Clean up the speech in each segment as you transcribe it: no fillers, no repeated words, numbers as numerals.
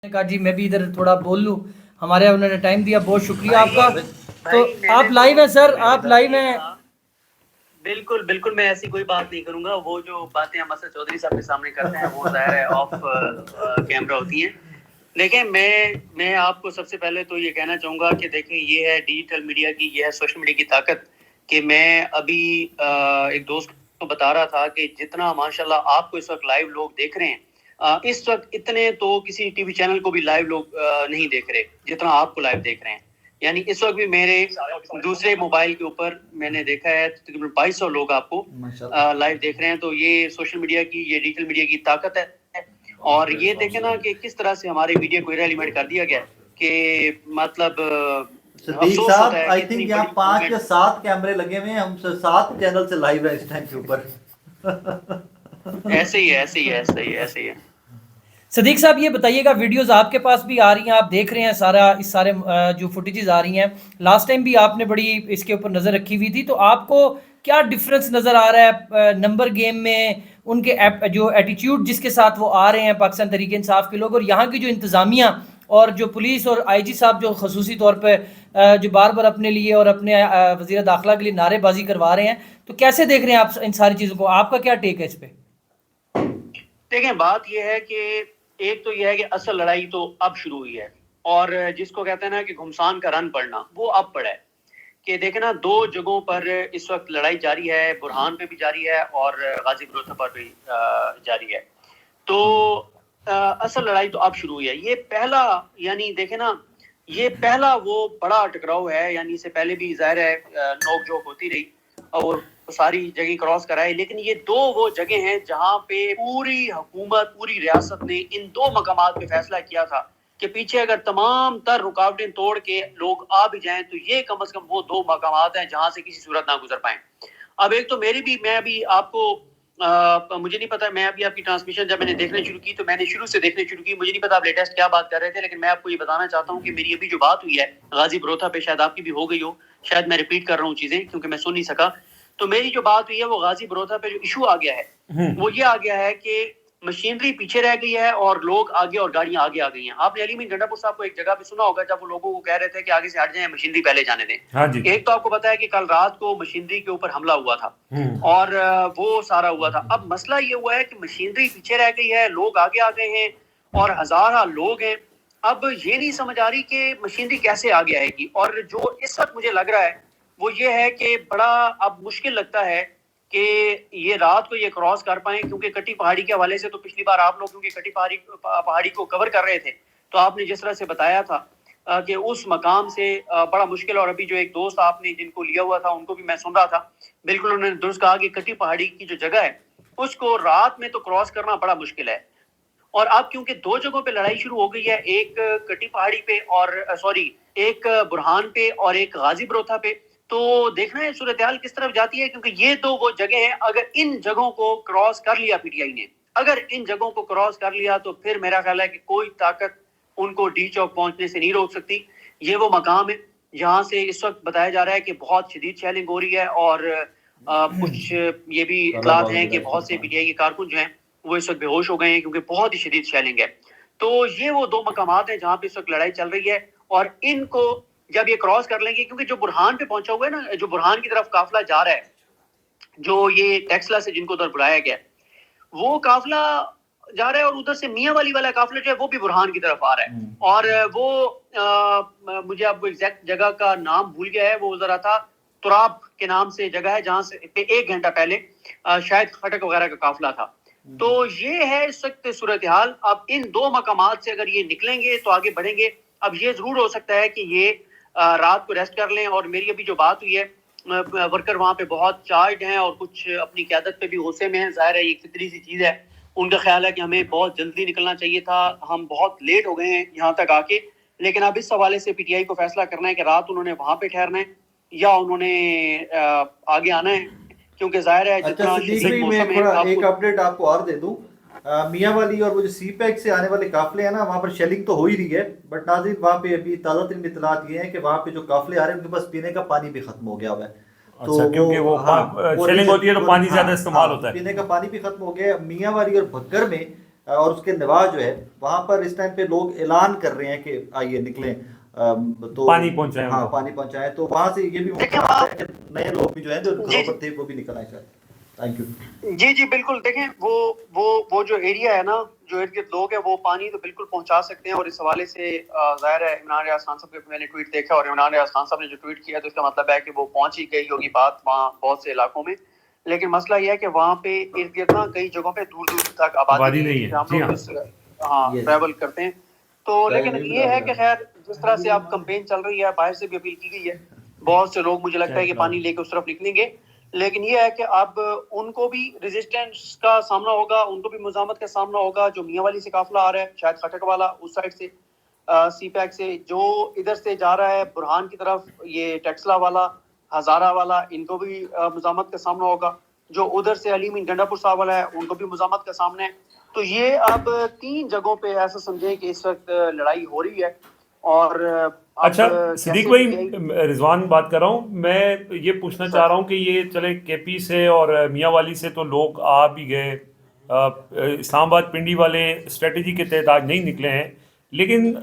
نے کہا جی میں بھی ادھر تھوڑا بول لوں، ہمارے انہوں نے ٹائم دیا، بہت شکریہ آپ کا۔ تو آپ لائیو ہیں سر، آپ لائیو ہیں۔ بالکل بالکل، میں ایسی کوئی بات نہیں کروں گا۔ وہ جو باتیں ہم اسد چودھری صاحب کے سامنے کرتے ہیں وہ ظاہر ہے آف کیمرہ ہوتی ہیں، لیکن میں آپ کو سب سے پہلے تو یہ کہنا چاہوں گا کہ دیکھیں یہ ہے ڈیجیٹل میڈیا کی، یہ ہے سوشل میڈیا کی طاقت، کہ میں ابھی ایک دوست کو بتا رہا تھا کہ جتنا ماشاءاللہ آپ کو اس وقت لائیو لوگ دیکھ رہے ہیں، اس وقت اتنے تو کسی ٹی وی چینل کو بھی لائیو لوگ نہیں دیکھ رہے جتنا آپ کو لائیو دیکھ رہے ہیں۔ یعنی اس وقت بھی میرے دوسرے موبائل کے اوپر میں نے دیکھا ہے تقریباً 2200 لوگ آپ کو لائیو دیکھ رہے ہیں۔ تو یہ سوشل میڈیا کی، یہ ڈیجیٹل میڈیا کی طاقت ہے۔ اور یہ دیکھیں نا کہ کس طرح سے ہمارے میڈیا کو ایلیمنٹ کر دیا گیا کہ مطلب صدیق صاحب آئی تھنک یہاں 5 یا 7 کیمرے لگے ہوئے ہیں، ہم 7 چینل سے لائیو ہے اس ٹائم کے اوپر۔ ایسے ہی ہے، ایسے ہی ہے، ایسے ہی ہے، ایسے ہی ہے۔ صدیق صاحب یہ بتائیے گا، ویڈیوز آپ کے پاس بھی آ رہی ہیں، آپ دیکھ رہے ہیں سارا، اس سارے جو فوٹیجز آ رہی ہیں، لاسٹ ٹائم بھی آپ نے بڑی اس کے اوپر نظر رکھی ہوئی تھی، تو آپ کو کیا ڈفرنس نظر آ رہا ہے نمبر گیم میں، ان کے جو ایٹیٹیوڈ جس کے ساتھ وہ آ رہے ہیں پاکستان تحریک انصاف کے لوگ، اور یہاں کی جو انتظامیہ اور جو پولیس اور آئی جی صاحب جو خصوصی طور پہ جو بار بار اپنے لیے اور اپنے وزیر داخلہ کے لیے نعرے بازی کروا رہے ہیں، تو کیسے دیکھ رہے ہیں آپ ان ساری چیزوں کو؟ آپ کا کیا ٹیک ہے اس پہ؟ دیکھیں بات یہ ہے کہ ایک تو یہ ہے کہ اصل لڑائی تو اب شروع ہوئی ہے، اور جس کو کہتے ہیں نا کہ گھمسان کا رن پڑنا، وہ اب پڑا ہے۔ کہ دیکھیں نا 2 جگہوں پر اس وقت لڑائی جاری ہے، برہان پہ بھی جاری ہے اور غازی بروتہ پر بھی جاری ہے۔ تو اصل لڑائی تو اب شروع ہوئی ہے۔ یہ پہلا، یعنی دیکھیں نا، یہ پہلا وہ بڑا ٹکراؤ ہے، یعنی اس سے پہلے بھی ظاہر ہے نوک جھوک ہوتی رہی اور ساری جگہ کراس کرائے، لیکن یہ 2 وہ جگہ ہیں جہاں پہ پوری حکومت، پوری ریاست نے ان 2 مقامات پہ فیصلہ کیا تھا کہ پیچھے اگر تمام تر رکاوٹیں توڑ کے لوگ آ بھی جائیں تو یہ کم از کم وہ 2 مقامات ہیں جہاں سے کسی صورت نہ گزر پائیں۔ اب ایک تو میں ابھی آپ کو مجھے نہیں پتا، میں ابھی آپ کی ٹرانسمیشن جب میں نے دیکھنے شروع کی تو میں نے شروع سے دیکھنے شروع کی، مجھے نہیں پتا آپ لیٹسٹ کیا بات کر رہے تھے، لیکن میں آپ کو یہ بتانا چاہتا ہوں کہ میری ابھی جو بات ہوئی ہے غازی بروتہ پہ، شاید آپ کی بھی ہو گئی ہو، شاید میں ریپیٹ کر رہا ہوں چیزیں کیونکہ میں سن نہیں سکا۔ تو میری جو بات ہوئی ہے وہ غازی بروتہ پہ جو ایشو آ گیا ہے وہ یہ آ گیا ہے کہ مشینری پیچھے رہ گئی ہے اور لوگ آگے اور گاڑیاں آگے آ گئی ہیں۔ آپ نے علی مین گنڈا پور صاحب کو ایک جگہ پہ سنا ہوگا جب وہ لوگوں کو کہہ رہے تھے کہ آگے سے ہٹ جائیں، مشینری پہلے جانے دیں۔ ایک تو آپ کو پتا ہے کہ کل رات کو مشینری کے اوپر حملہ ہوا تھا اور وہ سارا ہوا تھا۔ اب مسئلہ یہ ہوا ہے کہ مشینری پیچھے رہ گئی ہے، لوگ آگے آ گئے ہیں اور ہزارہ لوگ ہیں۔ اب یہ نہیں سمجھ آ رہی کہ مشینری کیسے آگے آئے گی، اور جو اس وقت مجھے لگ رہا ہے وہ یہ ہے کہ بڑا اب مشکل لگتا ہے کہ یہ رات کو یہ کراس کر پائیں، کیونکہ کٹی پہاڑی کے حوالے سے تو پچھلی بار آپ لوگ کیونکہ کٹی پہاڑی کو کور کر رہے تھے تو آپ نے جس طرح سے بتایا تھا کہ اس مقام سے بڑا مشکل، اور ابھی جو ایک دوست آپ نے جن کو لیا ہوا تھا ان کو بھی میں سن رہا تھا، بالکل انہوں نے درست کہا کہ کٹی پہاڑی کی جو جگہ ہے اس کو رات میں تو کراس کرنا بڑا مشکل ہے۔ اور اب کیونکہ 2 جگہوں پہ لڑائی شروع ہو گئی ہے، ایک کٹی پہاڑی پہ اور ایک برہان پہ اور ایک غازی بروتہ پہ، تو دیکھنا ہے صورتحال کس طرف جاتی ہے، کیونکہ یہ 2 وہ جگہ ہیں، اگر ان جگہوں کو کراس کر لیا پی ٹی آئی نے، اگر ان جگہوں کو کراس کر لیا تو پھر میرا خیال ہے کہ کوئی طاقت ان کو ڈی چوک پہنچنے سے نہیں روک سکتی۔ یہ وہ مقام ہے جہاں سے اس وقت بتایا جا رہا ہے کہ بہت شدید شیلنگ ہو رہی ہے، اور کچھ یہ بھی اطلاعات ہیں کہ بہت سے پی ٹی آئی کے کارکن جو ہیں وہ اس وقت بے ہوش ہو گئے ہیں کیونکہ بہت ہی شدید شیلنگ ہے۔ تو یہ وہ 2 مقامات ہیں جہاں پہ اس وقت لڑائی چل رہی ہے، اور ان کو جب یہ کراس کر لیں گے، کیونکہ جو برہان پہ پہنچا ہوا ہے نا، جو برہان کی طرف قافلہ جا رہا ہے، جو یہ ٹیکسلا سے جن کو ادھر بلایا گیا وہ قافلہ جا رہا ہے، اور ادھر سے میاں والی والا قافلہ جو ہے وہ بھی برہان کی طرف آ رہا ہے، اور وہ مجھے اب ایگزیکٹ جگہ کا نام بھول گیا ہے، وہ ذرا تھا تراب کے نام سے جگہ ہے جہاں سے 1 گھنٹہ پہلے شاید خٹک وغیرہ کا قافلہ تھا۔ تو یہ ہے اس وقت صورتحال۔ اب ان 2 مقامات سے اگر یہ نکلیں گے تو آگے بڑھیں گے۔ اب یہ ضرور ہو سکتا ہے کہ یہ رات کو ریسٹ کر لیں، اور میری ابھی جو بات ہوئی ہے ورکر وہاں پہ بہت چارجڈ ہیں اور کچھ اپنی قیادت پہ بھی غصے میں ہیں، ظاہر ہے یہ فطری سی چیز ہے، ان کا خیال ہے کہ ہمیں بہت جلدی نکلنا چاہیے تھا، ہم بہت لیٹ ہو گئے ہیں یہاں تک آ کے، لیکن اب اس حوالے سے پی ٹی آئی کو فیصلہ کرنا ہے کہ رات انہوں نے وہاں پہ ٹھہرنا ہے یا انہوں نے آگے آنا ہے، کیونکہ ظاہر ہے اچھا صدیق بھائی میں تھوڑا ایک اپڈیٹ آپ کو اور دے دوں، میاں والی اور وہ جو سی پیک سے آنے والے قافلے ہیں نا وہاں پر شیلنگ تو ہو ہی رہی ہے، بٹ ناظرین وہاں پہ ابھی تازہ ترین اطلاعات یہ ہیں کہ وہاں پہ جو قافلے آ رہے ہیں ان کے پاس پینے کا پانی بھی ختم ہو گیا ہوا ہے۔ تو کیونکہ وہ شیلنگ ہوتی ہے تو پانی زیادہ استعمال ہوتا ہے، پینے کا پانی بھی ختم ہو گیا۔ میاں والی اور بھگر میں اور اس کے نواح جو ہے وہاں پر اس ٹائم پہ لوگ اعلان کر رہے ہیں کہ آئیے نکلیں تو پانی پہنچائیں. ہاں پانی پہنچائیں. تو وہاں سے یہ بھی ممکن ہے کہ نئے لوگ بھی جو ہیں جو گھروں پر تھے وہ بھی نکل آئیں شاید. Thank you. جی بالکل. دیکھیں وہ جو ایریا ہے نا, جو ارد گرد لوگ ہیں وہ پانی تو بالکل پہنچا سکتے ہیں. اور اس حوالے سے ظاہر ہے عمران ریاض خان صاحب کے میں نے ٹویٹ دیکھا, اور عمران ریاض خان صاحب نے جو ٹویٹ کیا تو اس کا مطلب ہے کہ وہ پہنچ ہی گئی ہوگی بات وہاں بہت سے علاقوں میں. لیکن مسئلہ یہ ہے کہ وہاں پہ ارد گرد نا کئی جگہوں پہ دور دور تک آبادی نہیں ہے. ہم لوگ ہاں ٹریول کرتے ہیں تو, لیکن یہ ہے کہ خیر جس طرح سے اب کمپین چل رہی ہے, باہر سے بھی اپیل کی گئی ہے, بہت سے لوگ مجھے لگتا ہے کہ پانی لے کے اس طرف نکلیں گے. لیکن یہ ہے کہ اب ان کو بھی ریزسٹنس کا سامنا ہوگا, ان کو بھی مزاحمت کا سامنا ہوگا. جو میاں والی سے قافلہ آ رہا ہے, شاید خٹک والا اس سائڈ سے, سی پیک سے, جو ادھر سے جا رہا ہے برہان کی طرف, یہ ٹیکسلا والا, ہزارہ والا, ان کو بھی مزاحمت کا سامنا ہوگا. جو ادھر سے علی مین گنڈا پور صاحب والا ہے, ان کو بھی مزاحمت کا سامنا ہے. تو یہ اب 3 جگہوں پہ ایسا سمجھیں کہ اس وقت لڑائی ہو رہی ہے. اور اچھا صدیق بھائی, رضوان بات کر رہا ہوں. میں یہ پوچھنا چاہ رہا ہوں کہ یہ چلے کے پی سے اور میاں والی سے تو لوگ آ بھی گئے, اسلام آباد پنڈی والے اسٹریٹجی کے تحت آج نہیں نکلے ہیں, لیکن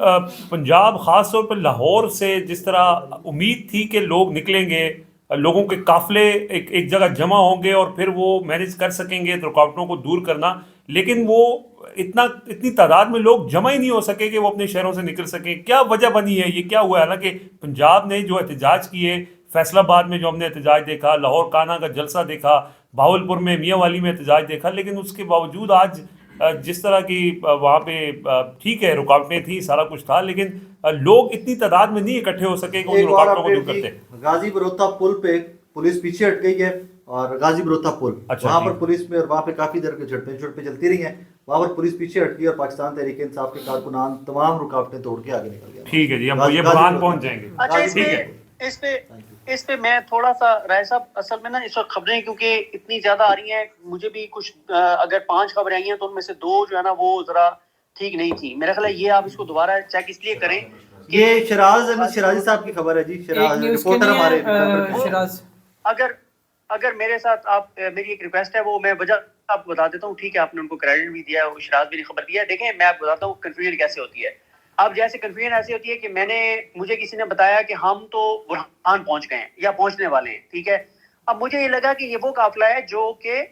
پنجاب خاص طور پر لاہور سے جس طرح امید تھی کہ لوگ نکلیں گے, لوگوں کے قافلے ایک جگہ جمع ہوں گے اور پھر وہ مینیج کر سکیں گے رکاوٹوں کو دور کرنا, لیکن وہ اتنی تعداد میں لوگ جمع ہی نہیں ہو سکے کہ وہ اپنے شہروں سے نکل سکیں. کیا وجہ بنی ہے, یہ کیا ہوا ہے؟ حالانکہ پنجاب نے جو احتجاج کیے, فیصل آباد میں جو ہم نے احتجاج دیکھا, لاہور کانا کا جلسہ دیکھا, بہاولپور میں میاں والی میں احتجاج دیکھا, لیکن اس کے باوجود آج جس طرح کی وہاں پہ ٹھیک ہے رکاوٹیں تھیں, سارا کچھ تھا, لیکن لوگ اتنی تعداد میں نہیں اکٹھے ہو سکے کہ ان رکاوٹوں کو دور کرتے. غازی بروتا پل پہ پولیس پیچھے ہٹ گئی ہے, اور غازی بروتا پل وہاں پر پولیس میں, اور وہاں پہ کافی دیر کے جھڑپیں چلتی رہی ہیں, وہاں پر پولیس پیچھے ہٹ گئی اور پاکستان تحریک انصاف کے کارکنان تمام رکاوٹیں توڑ کے آگے نکل گئے. ٹھیک ہے جی, ہم یہ برہان پہنچ جائیں گے. اچھا اس پہ میں تھوڑا سا رائے صاحب, اصل میں نا اس وقت خبریں کیونکہ اتنی زیادہ آ رہی ہیں, مجھے بھی کچھ اگر 5 خبریں آئی ہیں تو ان میں سے 2 جو ہے نا وہ ذرا ٹھیک نہیں تھی. میرا خیال ہے یہ آپ اس کو دوبارہ چیک اس لیے کریں. یہ شراز احمد شرازی صاحب کی خبر ہے جی, شراز رپورٹر ہمارے شراز. اگر میرے ساتھ آپ, میری ایک ریکویسٹ ہے, وہ میں وجہ آپ کو بتا دیتا ہوں. ٹھیک ہے, آپ نے ان کو کریڈٹ بھی دیا, شراز بھی نے خبر دیا. دیکھیں میں آپ کو بتاتا ہوں کنفیوژن کیسے ہوتی ہے. اب جیسے کنفیوژن ایسی ہوتی ہے کہ مجھے کسی نے بتایا کہ ہم تو برہان پہنچ گئے ہیں یا پہنچنے والے ہیں, ٹھیک ہے. اب مجھے یہ لگا کہ یہ وہ قافلہ ہے جو کہ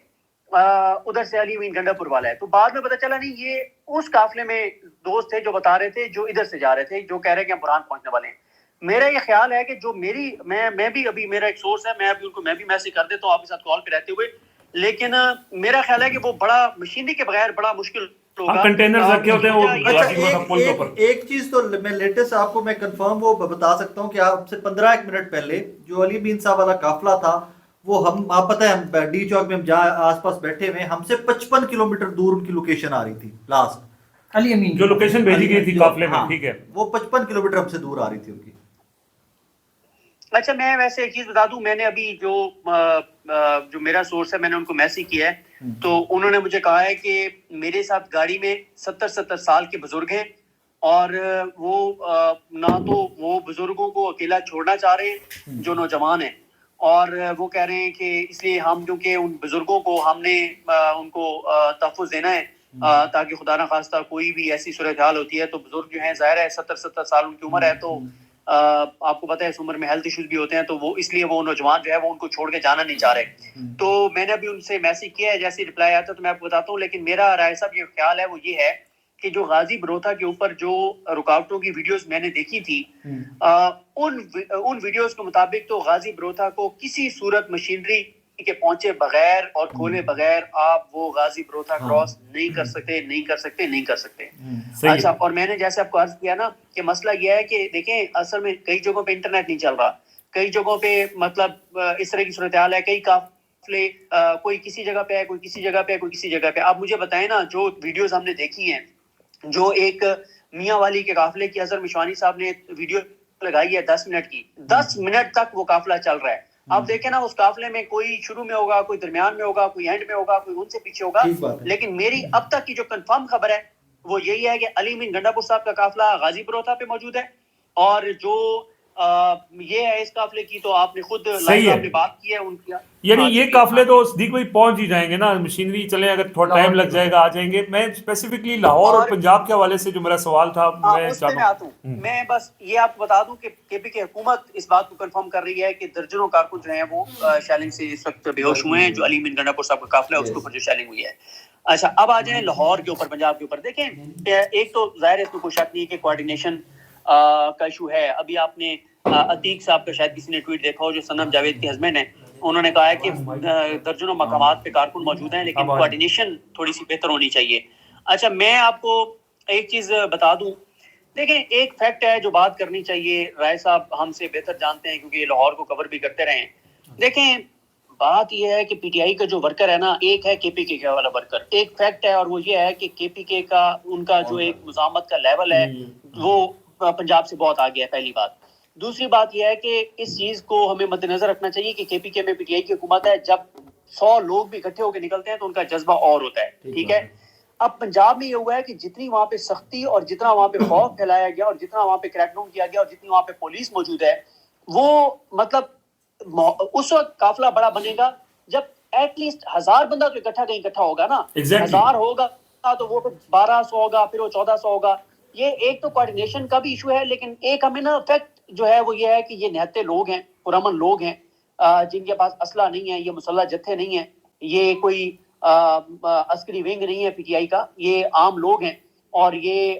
ادھر سے علی مین گنڈا پور والا ہے. تو بعد میں پتہ چلا نہیں, یہ اس قافلے میں دوست تھے جو بتا رہے تھے, جو ادھر سے جا رہے تھے, جو کہہ رہے کہ ہم برہان پہنچنے والے ہیں. میرا یہ خیال ہے کہ جو میں بھی ابھی میرا ایک سورس ہے, میں بھی میسج کر دیتا ہوں آپ کے ساتھ کال پہ رہتے ہوئے, لیکن میرا خیال ہے کہ وہ بڑا مشینری کے بغیر بڑا مشکل ہوگا. کنٹینرز رکھے ہوتے ہیں وہ. ایک چیز تو میں لیٹسٹ آپ کو میں کنفرم وہ بتا سکتا ہوں کہ آپ سے 15 منٹ پہلے جو علی مین صاحب والا قافلہ تھا, وہ آپ پتہ ہے ہم ڈی چوک میں ہم جہاں آس پاس بیٹھے ہوئے, ہم سے 55 کلومیٹر دور ان کی لوکیشن آ رہی تھی. لاسٹ علی امین جو لوکیشن بھیجی گئی تھی قافلے میں, ٹھیک ہے, وہ 55 کلومیٹر ہم سے دور آ رہی تھی ان کی. اچھا میں ویسے ایک چیز بتا دوں, میں نے ابھی جو میرا سورس ہے میں نے ان کو میسج کیا ہے, تو انہوں نے مجھے کہا ہے کہ میرے ساتھ گاڑی میں 70 سال کے بزرگ ہیں, اور وہ نہ تو وہ بزرگوں کو اکیلا چھوڑنا چاہ رہے ہیں جو نوجوان ہیں, اور وہ کہہ رہے ہیں کہ اس لیے ہم کیونکہ ان بزرگوں کو ہم نے ان کو تحفظ دینا ہے, تاکہ خدا نہ خواستہ کوئی بھی ایسی صورتحال ہوتی ہے تو بزرگ جو ہیں, ظاہر ہے 70 سال ان کی عمر ہے, تو آپ کو پتہ ہے اس عمر میں ہیلتھ ایشوز بھی ہوتے ہیں, تو وہ اس لیے وہ نوجوان جو ہے وہ ان کو چھوڑ کے جانا نہیں چاہ رہے. تو میں نے ابھی ان سے میسج کیا ہے, جیسے رپلائی آتا ہے تو میں آپ کو بتاتا ہوں. لیکن میرا رائے صاحب یہ خیال ہے وہ یہ ہے کہ جو غازی بروتا کے اوپر جو رکاوٹوں کی ویڈیوز میں نے دیکھی تھی, ان ویڈیوز کے مطابق تو غازی بروتا کو کسی صورت مشینری کے پہنچے بغیر اور کھولے بغیر آپ وہ غازی بروتا کراس نہیں کر سکتے. اچھا, اور میں نے جیسے آپ کو عرض کیا نا کہ مسئلہ یہ ہے کہ دیکھیں اصل میں کئی جگہوں پہ انٹرنیٹ نہیں چل رہا, کئی جگہوں پہ مطلب اس طرح کی صورتحال ہے, کئی قافلے کوئی کسی جگہ پہ ہے, کوئی کسی جگہ پہ, کوئی کسی جگہ پہ. آپ مجھے بتائیں نا, جو ویڈیوز ہم نے دیکھی ہیں, جو ایک میاں والی کے قافلے کی اظہر مشوانی صاحب نے ویڈیو لگائی ہے 10 منٹ کی, 10 منٹ تک وہ قافلہ چل رہا ہے. آپ دیکھیں نا اس قافلے میں کوئی شروع میں ہوگا, کوئی درمیان میں ہوگا, کوئی اینڈ میں ہوگا, کوئی ان سے پیچھے ہوگا, لیکن میری اب تک کی جو کنفرم خبر ہے وہ یہی ہے کہ علی مین گنڈا پور صاحب کا قافلہ غازی بروتا پہ موجود ہے, اور جو یہ ہے اس قافلے کی, تو آپ نے خود صحیح ہے. آپ نے بات کی ہے ان کی, یعنی یہ قافلے تو صدیق بھائی پہنچ ہی جائیں گے نا, مشینری چلیں اگر تھوڑا ٹائم لگ جائے گا آ جائیں گے. میں اسپیسیفکلی لاہور اور پنجاب کے حوالے سے جو میرا سوال تھا میں اس پہ میں آتا ہوں. میں بس یہ آپ کو بتا دوں کہ کے پی کی حکومت اس بات کو کنفرم کر رہی ہے کہ درجنوں کارکن جو ہیں وہ شیلنگ سے اس وقت بے ہوش ہوئے ہیں. جو علی مین گنڈا پور صاحب کا قافلہ ہے اس کے اوپر جو شیلنگ ہوئی ہے. اچھا اب آ جائیں لاہور کے اوپر, پنجاب کے اوپر. دیکھیں ایک تو ظاہر ہے اس میں کوئی شک نہیں کہ کوآرڈینیشن کا ایشو ہے. ابھی آپ نے عتیق صاحب کا شاید کسی نے ٹویٹ دیکھا ہو, جو صنم جاوید کے ہسبینڈ ہیں, انہوں نے کہا ہے کہ درجنوں مقامات پہ کارکن موجود ہیں لیکن کوآرڈینیشن تھوڑی سی بہتر ہونی چاہیے. اچھا میں آپ کو ایک چیز بتا دوں, دیکھیں ایک فیکٹ ہے جو بات کرنی چاہیے, رائے صاحب ہم سے بہتر جانتے ہیں کیونکہ یہ لاہور کو کور بھی کرتے رہے ہیں. دیکھیں بات یہ ہے کہ پی ٹی آئی کا جو ورکر ہے نا, ایک ہے کے پی کے والا ورکر, ایک فیکٹ ہے اور وہ یہ ہے کہ کے پی کے کا ان کا جو ایک مزاحمت کا لیول ہے وہ پنجاب سے بہت آگے ہے, پہلی بات. دوسری بات یہ ہے کہ اس چیز کو ہمیں مد نظر رکھنا چاہیے کہ کے پی کے میں پی ٹی آئی کی حکومت ہے, جب 100 لوگ بھی اکٹھے ہو کے نکلتے ہیں تو ان کا جذبہ اور ہوتا ہے, ٹھیک ہے. اب پنجاب میں یہ ہوا ہے کہ جتنی وہاں پہ سختی اور جتنا وہاں پہ خوف پھیلایا گیا اور جتنا وہاں پہ کریک ڈاؤن کیا گیا اور جتنی وہاں پہ پولیس موجود ہے, وہ مطلب اس وقت قافلہ بڑا بنے گا جب ایٹ لیسٹ 1000 بندہ تو اکٹھا ہوگا نا. 1000 ہوگا تو وہ 1200 ہوگا, پھر وہ 1400 ہوگا. یہ ایک تو کوآرڈینیشن کا بھی ایشو ہے, لیکن ایک ہمیں نا فیکٹ جو ہے وہ یہ ہے کہ یہ نہتے لوگ ہیں, پرامن لوگ ہیں, جن کے پاس اسلحہ نہیں ہے, یہ مسلح جتھے نہیں ہیں, یہ کوئی عسکری ونگ نہیں ہے پی ٹی آئی کا, یہ عام لوگ ہیں. اور یہ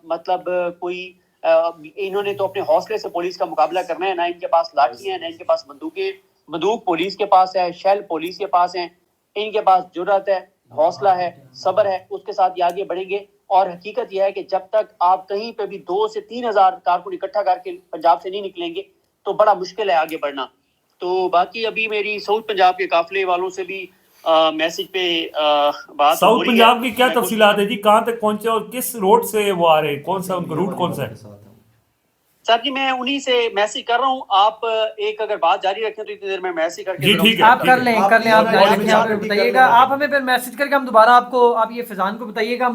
مطلب کوئی انہوں نے تو اپنے حوصلے سے پولیس کا مقابلہ کرنا ہے, نہ ان کے پاس لاٹھی ہیں, نہ ان کے پاس بندوقیں. بندوق پولیس کے پاس ہے, شیل پولیس کے پاس ہیں, ان کے پاس جرأت ہے, حوصلہ ہے, صبر ہے, اس کے ساتھ یہ آگے بڑھیں گے. اور حقیقت یہ ہے کہ جب تک آپ کہیں پہ بھی 2 سے 3 ہزار کارکن اکٹھا کر کے پنجاب سے نہیں نکلیں گے تو بڑا مشکل ہے آگے بڑھنا. تو باقی ابھی میری ساؤتھ پنجاب کے قافلے والوں سے بھی میسج پہ بات ہو ساؤتھ رہی ہے. پنجاب کی کیا تفصیلات ہے جی, کہاں تک پہنچے اور کس روڈ سے وہ آ رہے ہیں, کون سا ان کا روٹ کون سا ہے صاحب جی؟ میں انہی سے میسج کر رہا ہوں, آپ ایک اگر بات جاری رکھیں تو اتنی دیر میں میسج کر کے جی ٹھیک ہے, آپ کر لیں آپ جاری رکھیں, آپ آپ بتائیے گا, آپ ہمیں پھر میسج کر کے ہم دوبارہ آپ کو, آپ یہ فیضان کو بتائیے گا.